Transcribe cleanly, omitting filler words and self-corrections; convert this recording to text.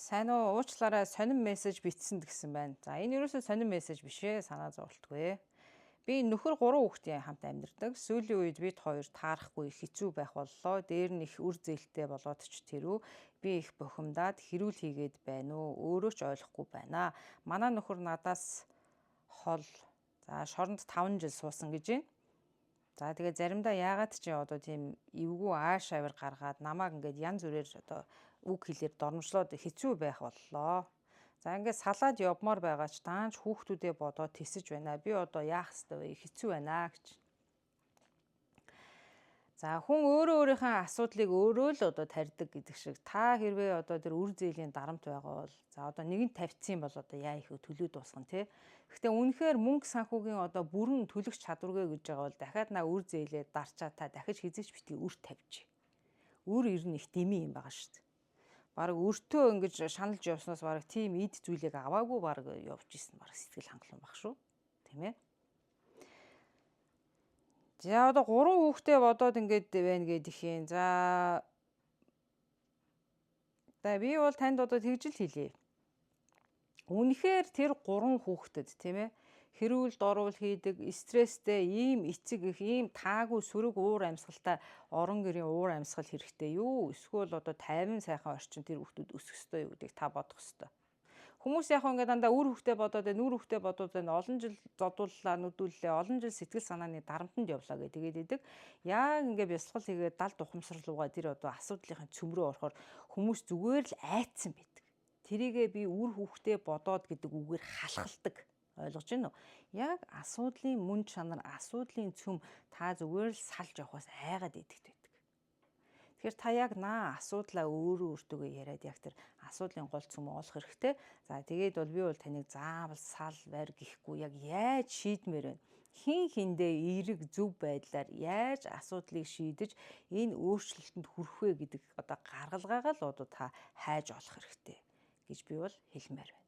Сайн уу? Уучлаарай, сонин мессеж бичсэн гэсэн байна. За энэ ерөөсөө сонин мессеж биш ээ, санаа зовлтгүй. Би нөхөр 3 хүүхдийн хамт амьдардаг. Сүүлийн үед бид хоёр таарахгүй хэцүү байх боллоо. Дээр нь их үр зээлтэй болоод ч тэрүү би их бухимдаад хэрүүл хийгээд байна уу? Өөрөө ч ойлгохгүй байна. Манай нөхөр надаас хол шоронд 5 жил суусан гэж байна. За тэгээ заримдаа яагаад ч одоо тийм эвгүй ааш авир гаргаад намайг ингээд янз бүрээр одоо үг хэлээр дормжлоод хэцүү байх боллоо. За ингээд салаад явмаар байгаа ч даанч хүүхдүүдээ бодоод тэсэж байна. Би одоо яах ёстой вэ? Хэцүү байна гэж. За хүн өөрөө өөрийнхөө асуудлыг өөрөө л одоо тарьдаг гэдэг шиг та хэрвээ одоо тэр үр зээлийн дарамт байгаа бол за одоо нэгэн тавьчихсан бол одоо яа их төлөө дуусгана тий. Гэхдээ үнэхээр мөнгө санхүүгийн одоо бүрэн төлөх чадваргүй гэж байгаа бол дахиад үр зээлээ дарчаа та дахиж хизээч битгий үр тавьчих. Үр ирнэ их дэмий юм байгаа шүү дээ. Бараг өртөө ингэж шаналж явснаас бараг тийм эд зүйлийг аваагүй бараг явж исэн бараг сэтгэл хангалуун баг шүү. Тийм ээ. За одоо 3 хүүхдээ бодоод ингэж байна гэдэг юм. За би бол танд одоо тэгж л хэлье. Үнэхээр тэр 3 хүүхдэд тийм ээ хэрүүл дорвол хийдэг, стресстэй, ийм эцэг их, ийм таагүй сөрөг уур амьсгалтай орон гэрийн уур амьсгал хэрэгтэй юу? Эсвэл одоо тайван сайхан орчин тэр хүүхдүүд өсөх ёстой юу гэдгийг та бодох ёстой. Хүмүүс яг ингээд дандаа үр хүүхдээ бодоод байна, үр хүүхдээ бодоод байна, олон жил зодууллаа, нүдүүллээ, олон жил сэтгэл санааны дарамтанд явлаа гэдэг тэгээд идэг. Яг ингээд бясалгал хийгээд далд ухамсарлуугаа тэр одоо асуудлынхын цөм рүү орохоор хүмүүс зүгээр л айцсан байдаг. Тэрийгээ би үр хүүхдээ бодоод гэдэг үгээр халахалдаг. Ойлгож байна уу? Яг асуудлын мөн чанар, асуудлын цөм та зүгээр л салж явахаас айгаад идэгт байдаг. Тэгэхээр та яг асуудлаа өөртөө яриад яг тэр асуудлын гол цөм олох хэрэгтэй. За тэгээд бол би бол таныг заавал сал барь гэхгүй яг яаж шийдмээр байна. Хин хиндээ эерэг зөв байдлаар яаж асуудлыг шийдэж энэ өөрчлөлтөнд хүрэх вэ гэдэг одоо гаргалгаагаа л одоо та хайж олох хэрэгтэй гэж би бол хэлмээр байна.